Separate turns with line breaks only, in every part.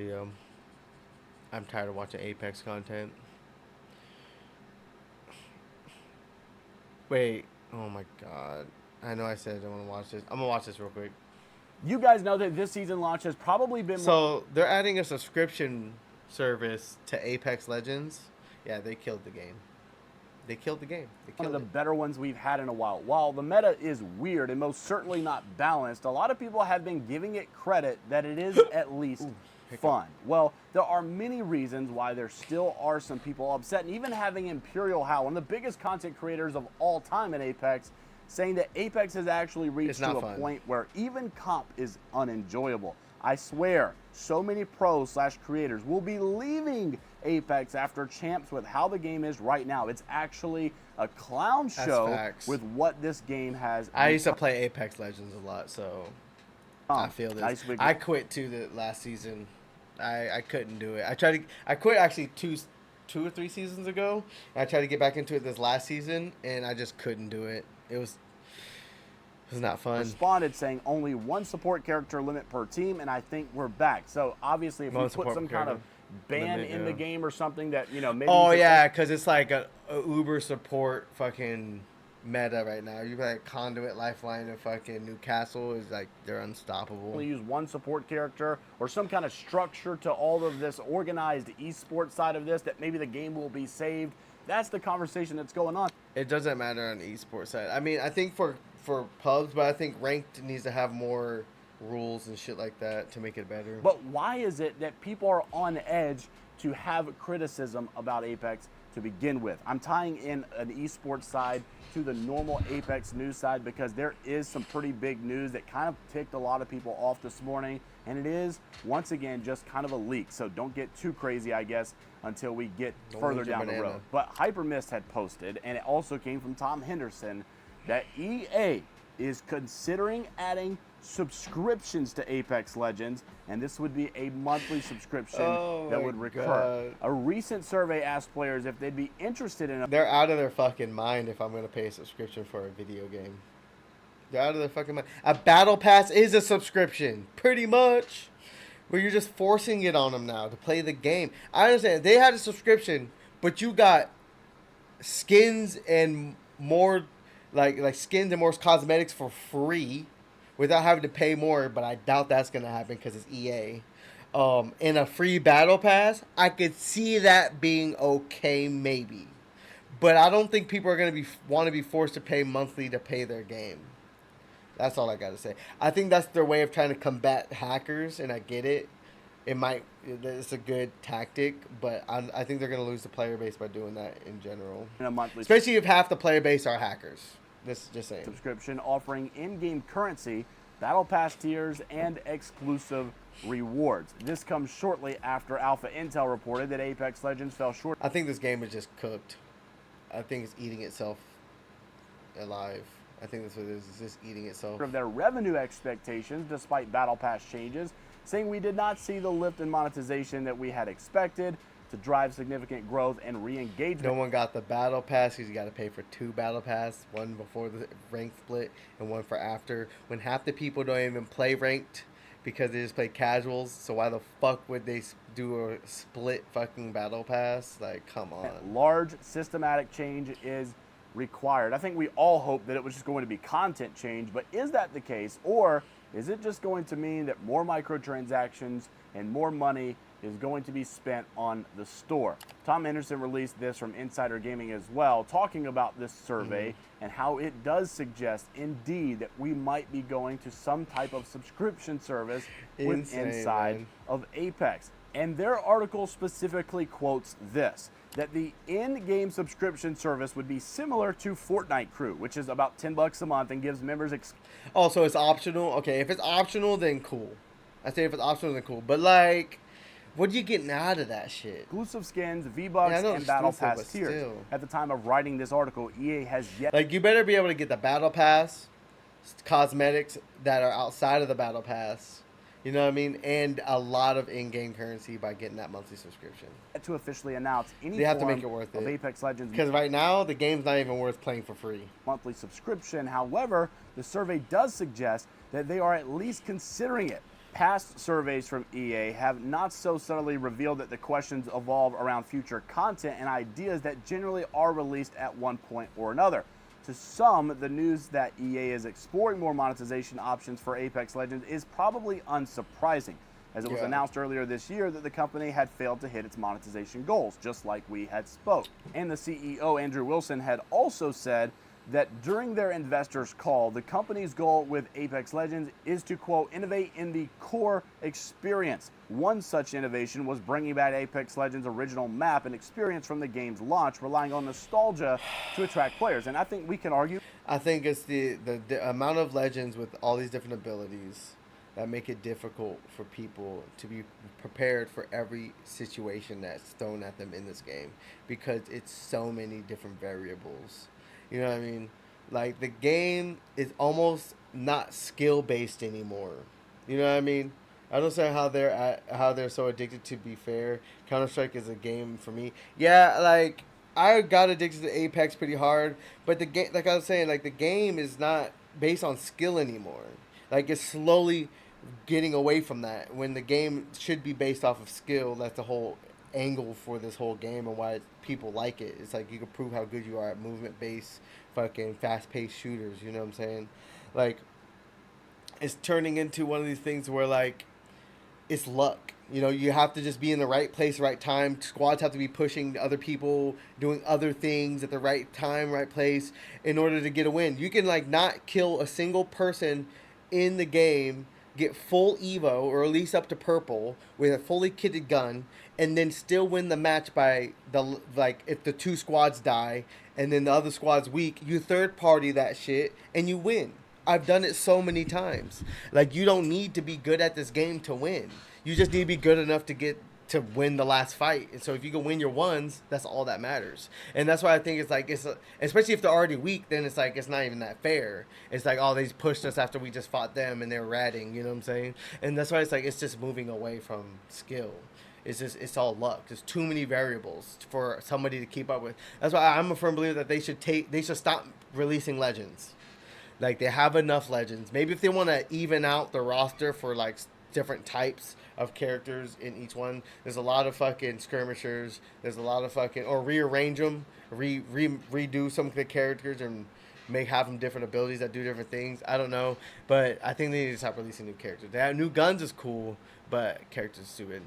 Yeah, I'm tired of watching Apex content. Wait, oh my god. I know I said I want to watch this. I'm gonna watch this real quick.
You guys know that this season launch has probably been
So they're adding a subscription service to Apex Legends. Yeah, they killed the game. They killed the game. They
one of
killed
the
it.
better ones we've had in a while. While the meta is weird and most certainly not balanced, a lot of people have been giving it credit that it is at least fun. Well, there are many reasons why there still are some people upset, and even having Imperial How, one of the biggest content creators of all time in Apex, saying that Apex has actually reached to a point where even comp is unenjoyable. I swear, so many pros/creators will be leaving Apex after champs with how the game is right now. It's actually a clown show with what this game has.
I used to play Apex Legends a lot, so I feel this.
Nice
I quit too the last season. I couldn't do it. I quit actually two or three seasons ago. I tried to get back into it this last season, and I just couldn't do it. It was not fun.
Responded saying only one support character limit per team, and I think we're back. So obviously, if we put some kind of ban in the game or something that maybe.
Oh yeah, because it's like a Uber support fucking meta right now. You got Conduit, Lifeline, and fucking Newcastle is like they're unstoppable.
Only use one support character or some kind of structure to all of this organized esports side of this that maybe the game will be saved. That's the conversation that's going on.
It doesn't matter on the esports side. I mean, I think for pubs, but I think ranked needs to have more rules and shit like that to make it better.
But why is it that people are on edge to have criticism about Apex to begin with? I'm tying in an esports side to the normal Apex news side because there is some pretty big news that kind of ticked a lot of people off this morning, and it is once again just kind of a leak, so don't get too crazy, I guess, until we get further down the road. But Hypermist had posted, and it also came from Tom Henderson, that EA is considering adding subscriptions to Apex Legends, and this would be a monthly subscription that would recur. God. A recent survey asked players if they'd be interested in
They're out of their fucking mind if I'm going to pay a subscription for a video game. They're out of their fucking mind. A battle pass is a subscription, pretty much, where you're just forcing it on them now to play the game. I understand they had a subscription, but you got skins and more like skins and more cosmetics for free without having to pay more, but I doubt that's going to happen because it's EA. In a free battle pass, I could see that being okay maybe. But I don't think people are going to want to be forced to pay monthly to pay their game. That's all I got to say. I think that's their way of trying to combat hackers, and I get it. It's a good tactic, but I think they're going to lose the player base by doing that in general.
In a monthly,
especially if half the player base are hackers. Just saying.
Subscription offering in-game currency, battle pass tiers, and exclusive rewards. This comes shortly after Alpha Intel reported that Apex Legends fell short.
I think this game is just cooked. I think it's eating itself alive. I think that's what it is. It's just eating itself.
Of their revenue expectations, despite battle pass changes, saying we did not see the lift in monetization that we had expected to drive significant growth and re-engagement.
No one got the battle pass because you got to pay for 2 battle pass, one before the ranked split and one for after. When half the people don't even play ranked because they just play casuals, so why the fuck would they do a split fucking battle pass? Like, come on.
Large systematic change is required. I think we all hope that it was just going to be content change, but is that the case, or is it just going to mean that more microtransactions and more money is going to be spent on the store? Tom Henderson released this from Insider Gaming as well, talking about this survey and how it does suggest indeed that we might be going to some type of subscription service inside of Apex. And their article specifically quotes this, that the in-game subscription service would be similar to Fortnite Crew, which is about $10 a month and gives members...
So it's optional? Okay, if it's optional, then cool. I say if it's optional, then cool. But like... what are you getting out of that shit?
Exclusive skins, V-Bucks, and Battle Pass tiers. At the time of writing this article, EA has yet...
like, you better be able to get the Battle Pass, cosmetics that are outside of the Battle Pass, you know what I mean? And a lot of in-game currency by getting that monthly subscription.
To officially announce any
they have to
form
make it worth
of
it.
Apex Legends.
Because right now, the game's not even worth playing for free.
Monthly subscription. However, the survey does suggest that they are at least considering it. Past surveys from EA have not so subtly revealed that the questions evolve around future content and ideas that generally are released at one point or another. To some, the news that EA is exploring more monetization options for Apex Legends is probably unsurprising, as it was announced earlier this year that the company had failed to hit its monetization goals, just like we had spoke. And the CEO, Andrew Wilson, had also said that during their investors call, the company's goal with Apex Legends is to, quote, innovate in the core experience. One such innovation was bringing back Apex Legends' original map and experience from the game's launch, relying on nostalgia to attract players. And I think we can argue.
I think it's the amount of legends with all these different abilities that make it difficult for people to be prepared for every situation that's thrown at them in this game, because it's so many different variables. You know what I mean? Like, the game is almost not skill based anymore. You know what I mean? I don't say how they're so addicted to be fair. Counter Strike is a game for me. Yeah, like, I got addicted to Apex pretty hard, but the game, like I was saying, like, the game is not based on skill anymore. Like, it's slowly getting away from that when the game should be based off of skill. That's the whole angle for this whole game and why people like it. It's like you can prove how good you are at movement based fucking fast paced shooters, you know what I'm saying? Like, it's turning into one of these things where, like, it's luck. You know, you have to just be in the right place, right time. Squads have to be pushing other people, doing other things at the right time, right place in order to get a win. You can, like, not kill a single person in the game, get full Evo or at least up to purple with a fully kitted gun, and then still win the match by the, like, if the two squads die and then the other squad's weak, you third party that shit and you win. I've done it so many times. Like, you don't need to be good at this game to win. You just need to be good enough to get to win the last fight. And so if you can win your ones, that's all that matters. And that's why I think it's like, especially if they're already weak, then it's like, it's not even that fair. It's like, oh, they pushed us after we just fought them and they're ratting, you know what I'm saying? And that's why it's like, it's just moving away from skill. It's all luck. There's too many variables for somebody to keep up with. That's why I'm a firm believer that they should stop releasing legends. Like, they have enough legends. Maybe if they want to even out the roster for, like, different types of characters in each one. There's a lot of fucking skirmishers. There's a lot of fucking, or rearrange them, redo some of the characters and have them different abilities that do different things. I don't know, but I think they need to stop releasing new characters. They have new guns is cool, but characters is stupid.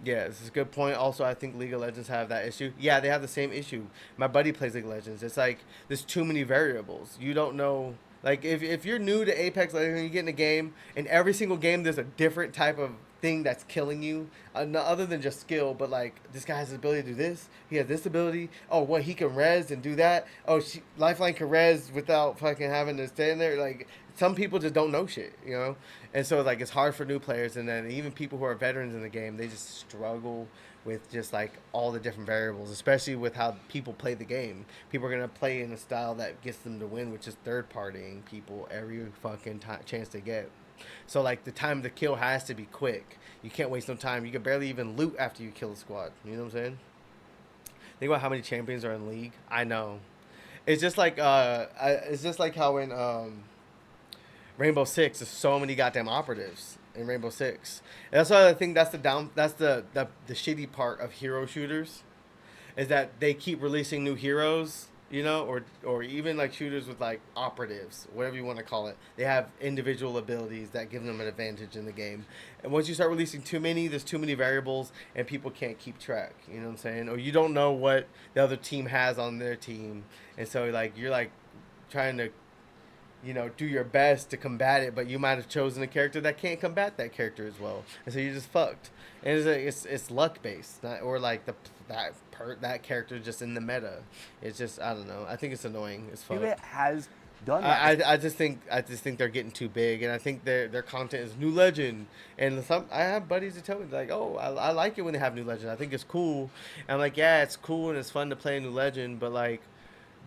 Yeah, this is a good point. Also, I think League of Legends have that issue. Yeah, they have the same issue. My buddy plays League of Legends. It's like, there's too many variables. You don't know. Like, if you're new to Apex Legends and you get in a game, and every single game there's a different type of thing that's killing you, other than just skill, but like, this guy has the ability to do this, he has this ability, oh, what, he can res and do that, oh, Lifeline can res without fucking having to stand there, like, some people just don't know shit, you know? And so, like, it's hard for new players, and then even people who are veterans in the game, they just struggle with just, like, all the different variables, especially with how people play the game. People are going to play in a style that gets them to win, which is third-partying people every fucking chance they get. So, like, the time to kill has to be quick. You can't waste no time. You can barely even loot after you kill a squad. You know what I'm saying? Think about how many champions are in League. I know. It's just like how in Rainbow Six, there's so many goddamn operatives in Rainbow Six. And that's why I think that's the shitty part of hero shooters, is that they keep releasing new heroes, you know, or even like shooters with like operatives, whatever you want to call it. They have individual abilities that give them an advantage in the game. And once you start releasing too many, there's too many variables and people can't keep track, you know what I'm saying? Or you don't know what the other team has on their team. And so, like, you're like trying to, you know, do your best to combat it, but you might have chosen a character that can't combat that character as well, and so you're just fucked. And it's luck based, not, or like that character just in the meta. It's just, I don't know. I think it's annoying. It's fun.
It has done that.
I just think they're getting too big, and I think their content is new legend. And I have buddies that tell me like, oh, I like it when they have new legend. I think it's cool. And I'm like, yeah, it's cool and it's fun to play a new legend, but like,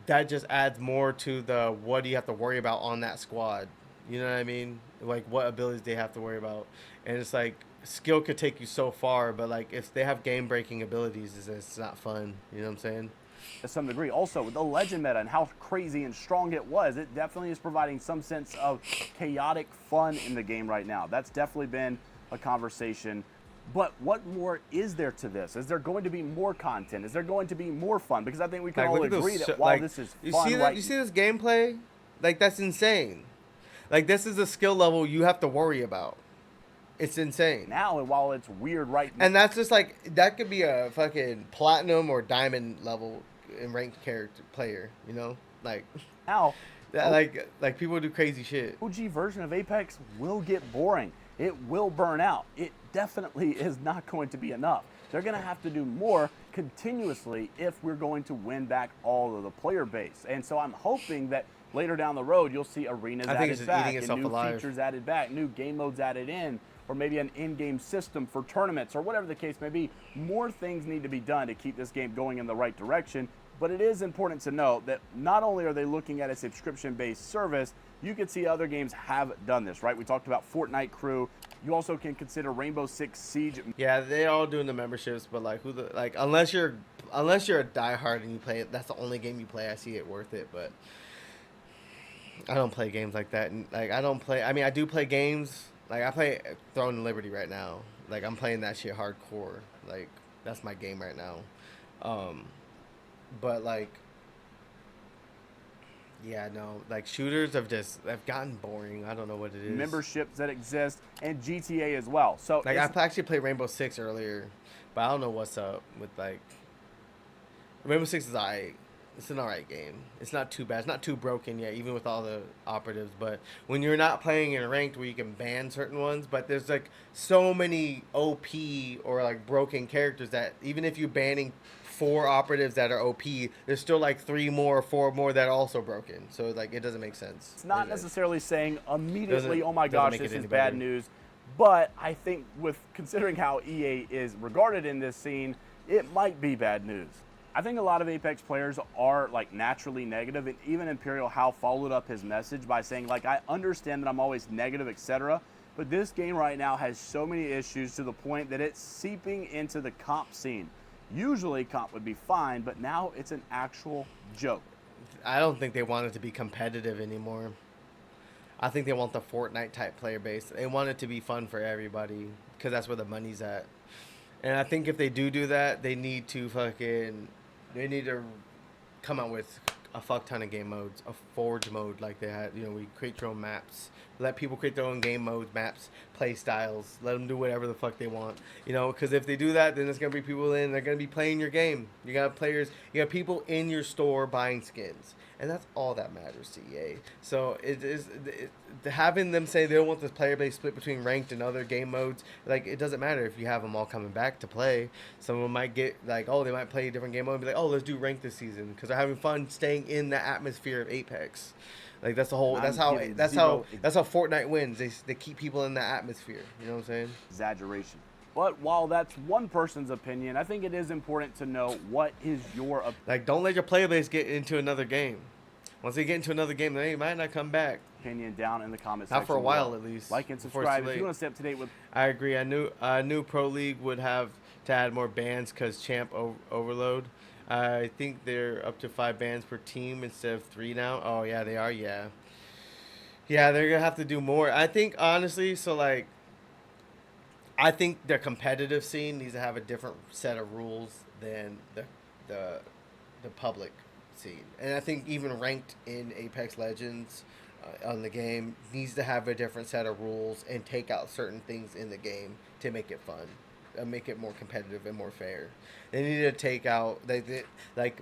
that just adds more to the what do you have to worry about on that squad. You know what I mean? Like, what abilities they have to worry about. And it's like, skill could take you so far, but like, if they have game breaking abilities, it's not fun. You know what I'm saying?
to some degree. Also, with the legend meta and how crazy and strong it was, it definitely is providing some sense of chaotic fun in the game right now. That's definitely been a conversation. But what more is there to this? Is there going to be more content? Is there going to be more fun? Because I think we can all agree that while this is fun,
you see this gameplay? Like, that's insane. Like, this is a skill level you have to worry about. It's insane.
Now, and while it's weird right now.
And that's just like, that could be a fucking platinum or diamond level in ranked character player, you know? Like,
now,
like people do crazy shit.
OG version of Apex will get boring. It will burn out. It definitely is not going to be enough. They're going to have to do more continuously if we're going to win back all of the player base. And so I'm hoping that later down the road, you'll see arenas added back, and new features added back, new game modes added in, or maybe an in-game system for tournaments, or whatever the case may be. More things need to be done to keep this game going in the right direction. But it is important to note that not only are they looking at a subscription-based service, you can see other games have done this, right? We talked about Fortnite Crew. You also can consider Rainbow Six Siege.
Yeah, they're all doing the memberships, but like unless you're a diehard and you play it, that's the only game you play. I see it worth it, but I don't play games like that. And like I do play games. Like I play Throne and Liberty right now. Like I'm playing that shit hardcore. Like that's my game right now. But like, yeah, no, like shooters have gotten boring. I don't know what it is.
Memberships that exist, and GTA as well. So
like I actually played Rainbow Six earlier, but I don't know what's up with like Rainbow Six is alright. It's an alright game. It's not too bad. It's not too broken yet, even with all the operatives. But when you're not playing in ranked where you can ban certain ones, but there's like so many OP or like broken characters that even if you're banning 4 operatives that are OP, there's still like 3 more or 4 more that are also broken. So like it doesn't make sense.
It's not necessarily saying immediately, oh my gosh, this is bad news. But I think with considering how EA is regarded in this scene, it might be bad news. I think a lot of Apex players are like naturally negative, and even Imperial Hal followed up his message by saying like, I understand that I'm always negative, etc. But this game right now has so many issues to the point that it's seeping into the comp scene. Usually comp would be fine, but now it's an actual joke.
I don't think they want it to be competitive anymore. I think they want the Fortnite type player base. They want it to be fun for everybody because that's where the money's at. And I think if they do that, they need to come out with a fuck ton of game modes, a forge mode like they had. You know, we create your own maps, let people create their own game modes, maps, play styles, let them do whatever the fuck they want. You know, because if they do that, then there's gonna be people in, they're gonna be playing your game. You got players, you got people in your store buying skins, and that's all that matters to EA. So having them say they don't want this player base split between ranked and other game modes, like it doesn't matter if you have them all coming back to play. Someone might get like, oh, they might play a different game mode and be like, oh, let's do ranked this season because they're having fun staying in the atmosphere of Apex. Like that's the whole. That's how Fortnite wins. They keep people in the atmosphere. You know what I'm saying?
Exaggeration. But while that's one person's opinion, I think it is important to know what is your opinion.
Like, don't let your player base get into another game. Once they get into another game, they might not come back.
Opinion down in the comments section.
Not for a while, at least.
Like and subscribe if you want to stay up to date with.
I agree. I knew Pro League would have to add more bans because champ overload. I think they're up to 5 bans per team instead of 3 now. Oh yeah, they are. Yeah. Yeah, they're gonna have to do more. I think honestly, so like. I think the competitive scene needs to have a different set of rules than the public scene, and I think even ranked in Apex Legends on the game needs to have a different set of rules and take out certain things in the game to make it fun, make it more competitive and more fair. They need to take out like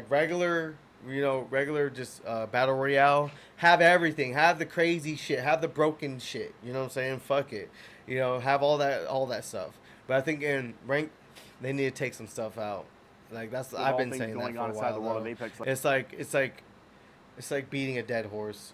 regular. You know, regular just battle royale. Have everything. Have the crazy shit. Have the broken shit. You know what I'm saying? Fuck it. You know, have all that stuff. But I think in rank, they need to take some stuff out. Like that's I've been saying that for a while. It's like beating a dead horse.